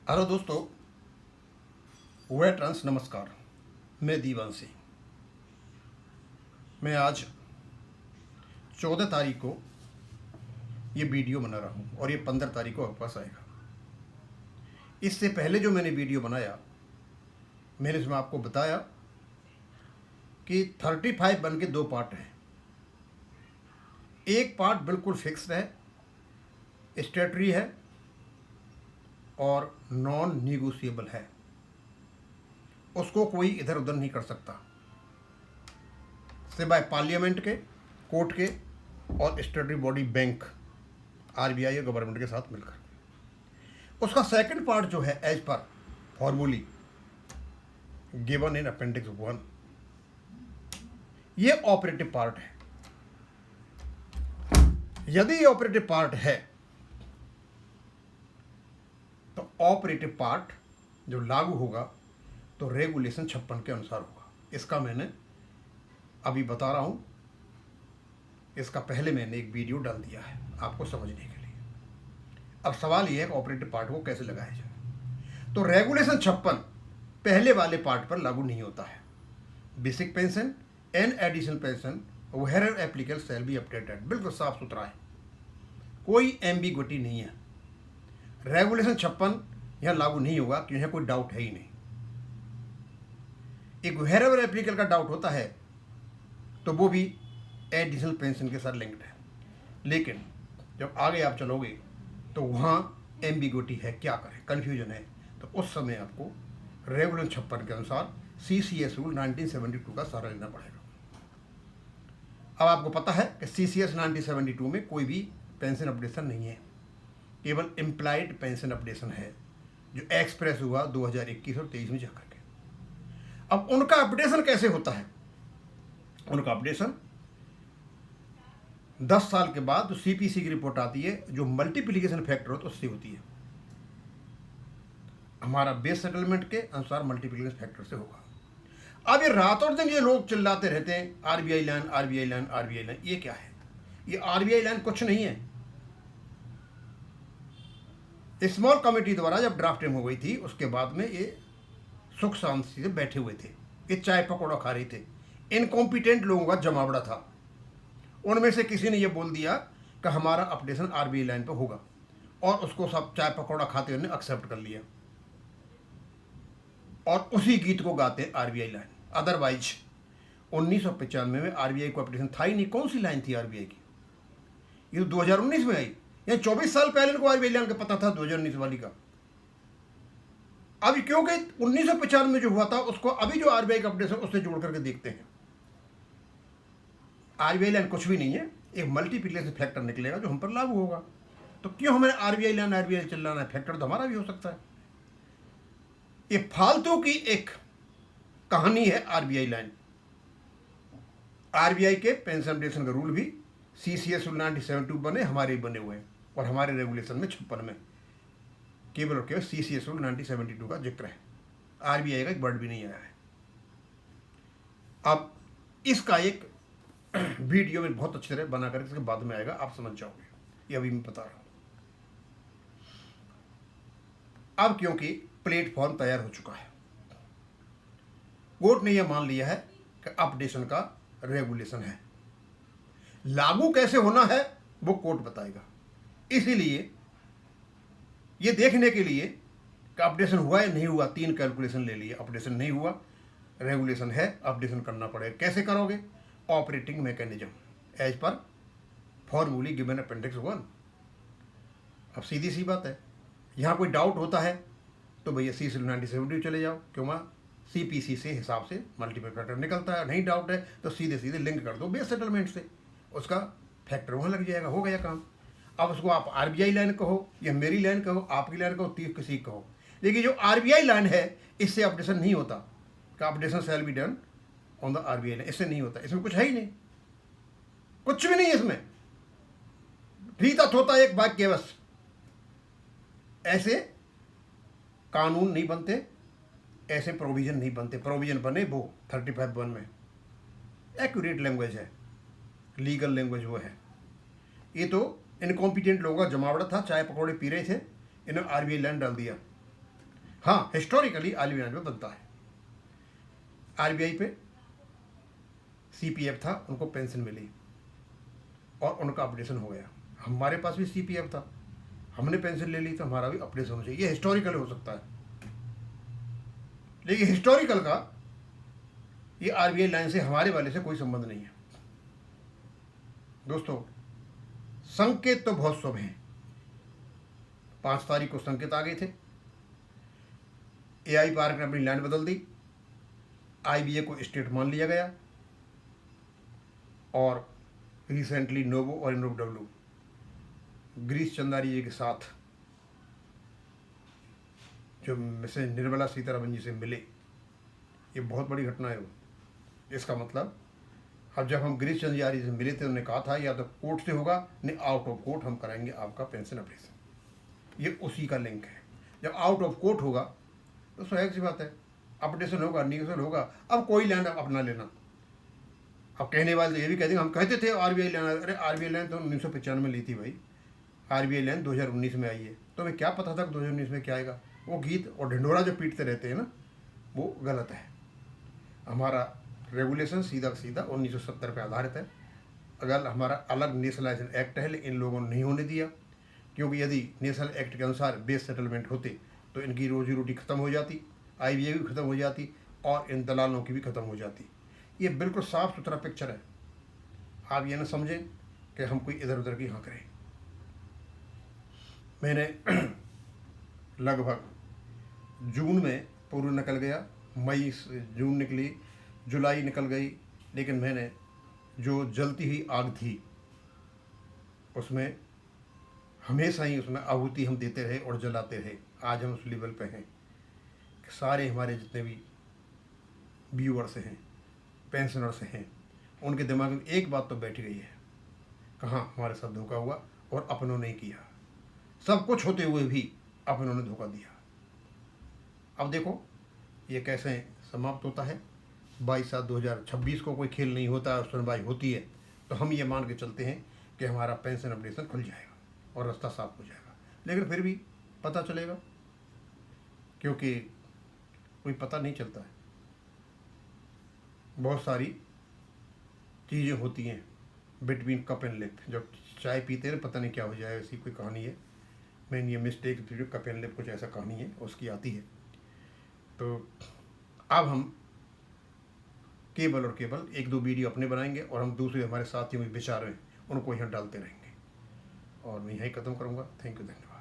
Hello दोस्तों, veterans नमस्कार। मैं दीवांशी। मैं आज 14 तारीख को ये वीडियो बना रहा हूँ और ये 15 तारीख को आपके पास आएगा। इससे पहले जो मैंने वीडियो बनाया, मैंने इसमें आपको बताया कि 35 बन के 2 पार्ट हैं। एक पार्ट बिल्कुल फिक्स्ड है, स्टेटरी है और नॉन निगोशिएबल है। उसको कोई इधर उधर नहीं कर सकता, सिवाय पार्लियामेंट के, कोर्ट के और स्टेटरी बॉडी बैंक आरबीआई और गवर्नमेंट के साथ मिलकर। उसका सेकंड पार्ट जो है, as per formulae given in appendix 1, ये ऑपरेटिव पार्ट है। यदि ये ऑपरेटिव पार्ट है तो ऑपरेटिव पार्ट जो लागू होगा तो रेगुलेशन 56 के अनुसार होगा। इसका मैंने अभी बता रहा हूं, इसका पहले मैंने एक वीडियो डाल दिया है आपको समझने के लिए। अब सवाल यह है कि ऑपरेटिव पार्ट को कैसे लगाया जाए। तो रेगुलेशन 56 पहले वाले पार्ट पर लागू नहीं होता है। Basic pension and additional pension where applicable shall be updated, बिल्कुल साफ सुथरा है, कोई एम्बिग्विटी नहीं है। रेगुलेशन 56 यहां लागू नहीं होगा क्योंकि यहां कोई डाउट है ही नहीं। एक वेयर एप्लीकेबल का डाउट होता है तो वो भी एडिशनल पेंशन के साथ लिंक्ड है, लेकिन जब आगे आप चलोगे तो वहाँ एम्बिग्विटी है, क्या करें, कन्फ्यूजन है। तो उस समय आपको रेगुलेशन 56 के अनुसार CCS रूल 1972 का सहारा लेना पड़ेगा। अब आपको पता है कि CCS 1972 में कोई भी पेंशन अपडेशन नहीं है, केवल इम्प्लाइड पेंशन अपडेशन है जो एक्सप्रेस हुआ 2021 और 23 में जाकर के। अब उनका अपडेशन कैसे होता है? उनका अपडेशन 10 साल के बाद जो CPC की रिपोर्ट आती है, जो मल्टीप्लिकेशन फैक्टर होता है उससे होती है। हमारा बेस सेटलमेंट के अनुसार मल्टीप्लिकेशन फैक्टर से होगा। अब ये रात और दिन ये लोग चिल्लाते रहते हैं RBI line, RBI line, RBI line. ये क्या है? ये RBI लाइन कुछ नहीं है। स्मॉल कमेटी द्वारा जब ड्राफ्टिंग हो गई थी, उसके बाद में ये सुख शांति से बैठे हुए थे, ये चाय पकौड़ा खा रहे थे। इनकॉम्पिटेंट लोगों का जमावड़ा था। उनमें से किसी ने ये बोल दिया कि हमारा अपडेशन RBI लाइन पर होगा, और उसको सब चाय पकौड़ा खाते हुए एक्सेप्ट कर लिया और उसी गीत को गाते RBI लाइन। अदरवाइज 1995 में RBI को अपडेशन था ही नहीं। कौन सी लाइन थी RBI की? ये तो 2019 में आई, या 24 साल पहले इनको RBI लाइन का पता था 2019 वाली का। अब क्योंकि 1995 में जो हुआ था उसको अभी जो RBI का अपडेशन उससे जोड़ करके देखते हैं। RBI लाइन कुछ भी नहीं है, एक मल्टीप्लिकेशन फैक्टर निकलेगा जो हम पर लागू होगा। तो क्यों हमें RBI लाइन चिल्लाना है? फैक्टर तो हमारा भी हो सकता है। ये फालतू की एक कहानी है RBI लाइन। RBI के पेंशन अपडेशन का रूल भी CCS रूल 1972 बने, हमारे बने हुए हैं, और हमारे रेगुलेशन में 56 में केवल और केवल CCS रूल 1972 का जिक्र है। RBI का एक वर्ड भी नहीं आया है। अब इसका एक वीडियो में बहुत अच्छी तरह बना कर इसके बाद में आएगा, आप समझ जाओगे। ये अभी मैं बता रहा हूं। अब क्योंकि प्लेटफॉर्म तैयार हो चुका है, कोर्ट ने यह मान लिया है कि अपडेशन का रेगुलेशन है, लागू कैसे होना है वो कोर्ट बताएगा। इसीलिए ये देखने के लिए कि अपडेशन हुआ या नहीं हुआ, 3 कैलकुलेशन ले लिए। अपडेशन नहीं हुआ, रेगुलेशन है, अपडेशन करना पड़ेगा। कैसे करोगे? Operating mechanism as per formulae given appendix 1। अब सीधी सी बात है, यहाँ कोई डाउट होता है तो भैया CCS 1972 चले जाओ, क्यों वहाँ CPC से हिसाब से मल्टीपल फैक्टर निकलता है। नहीं डाउट है तो सीधे सीधे लिंक कर दो बेस सेटलमेंट से, उसका फैक्टर वहाँ लग जाएगा, हो गया काम। अब उसको आप RBI लाइन कहो या मेरी लाइन कहो, आपकी लाइन कहो, किसी कहो, लेकिन जो RBI लाइन है इससे अपडेशन नहीं होता कि updation shall be done on the RBI line. इससे नहीं होता, इसमें कुछ है ही नहीं, कुछ भी नहीं है इसमें। रीता थोता एक वाक्य बस। ऐसे कानून नहीं बनते, ऐसे प्रोविजन नहीं बनते। प्रोविजन बने वो 35(1) में एक्यूरेट लैंग्वेज है, लीगल लैंग्वेज वो है। ये तो इनकॉम्पिटेंट लोगों का जमावड़ा था, चाय पकौड़े पी रहे थे, इन्होंने RBI लाइन डाल दिया। हाँ, हिस्टोरिकली आरबीआई में बनता है। आरबीआई पे सीपीएफ था, उनको पेंशन मिली और उनका अपडेशन हो गया। हमारे पास भी सीपीएफ था, हमने पेंशन ले ली तो हमारा भी अपडेशन होना चाहिए। ये हिस्टोरिकल हो सकता है, लेकिन हिस्टोरिकल का ये आरबीआई लाइन से हमारे वाले से कोई संबंध नहीं है। दोस्तों, संकेत तो बहुत शुभ हैं। 5 तारीख को संकेत आ गए थे, एआई पार्क ने अपनी लैंड बदल दी, आईबीए को स्टेट मान लिया गया और रिसेंटली नोवो और एनओडब्ल्यू गिरीश चंदारी जी के साथ जो मिसेज निर्मला सीतारमन जी से मिले, ये बहुत बड़ी घटना है। इसका मतलब अब जब हम गिरीश चंदारी जी से मिले थे, उन्होंने कहा था या तो कोर्ट से होगा, नहीं आउट ऑफ कोर्ट हम कराएंगे आपका पेंशन अपडेशन। ये उसी का लिंक है। जब आउट ऑफ कोर्ट होगा तो स्वाभाविक सी बात है, अपडेशन होगा, निगेशन होगा। अब कोई लैंड अपना लेना, अब कहने वाले ये भी कह देंगे हम कहते थे आरबीआई लैंड, अरे आरबीआई लैंड तो 1995 में ली थी भाई, आरबीआई लैंड 2019 में आई है। तो हमें क्या पता था कि 2019 में क्या आएगा। वो गीत और ढिंढोरा जो पीटते रहते हैं ना, वो गलत है। हमारा रेगुलेशन सीधा सीधा 1970 पे आधारित है। अगर हमारा अलग नेशनलाइजेशन एक्ट है, लेकिन इन लोगों ने नहीं होने दिया, क्योंकि यदि नेशनल एक्ट के अनुसार बेस सेटलमेंट होते तो इनकी रोजी रोटी खत्म हो जाती, आईबीए भी खत्म हो जाती और इन दलालों की भी खत्म हो जाती। ये बिल्कुल साफ सुथरा पिक्चर है। आप ये ना समझें कि हम कोई इधर उधर की हाँ करें। मैंने लगभग जून में पूर्व निकल गया, मई जून निकली, जुलाई निकल गई, लेकिन मैंने जो जलती हुई आग थी उसमें हमेशा ही उसमें आहुति हम देते रहे और जलाते रहे। आज हम उस लेवल पे हैं कि सारे हमारे जितने भी व्यूअर्स हैं, पेंशनर्स हैं, उनके दिमाग में एक बात तो बैठ गई है, कहाँ हमारे साथ धोखा हुआ और अपनों ने किया। सब कुछ होते हुए भी अपनों ने धोखा दिया। अब देखो ये कैसे समाप्त होता है। 22/7/2026 को कोई खेल नहीं होता है, सुनवाई होती है, तो हम ये मान के चलते हैं कि हमारा पेंशन अपडेशन खुल जाएगा और रास्ता साफ हो जाएगा। लेकिन फिर भी पता चलेगा, क्योंकि कोई पता नहीं चलता है। बहुत सारी चीज़ें होती हैं बिटवीन कप एंड लिप। जब चाय पीते हैं पता नहीं क्या हो जाए, ऐसी कोई कहानी है। मैंने ये मिस्टेक थी, कप एंड लिप कुछ ऐसा कहानी है उसकी आती है। तो अब हम केवल और केवल 1-2 वीडियो अपने बनाएंगे और हम दूसरे हमारे साथियों में विचार हैं उनको यहाँ डालते रहेंगे। और मैं यहीं ख़त्म करूँगा। थैंक यू, धन्यवाद।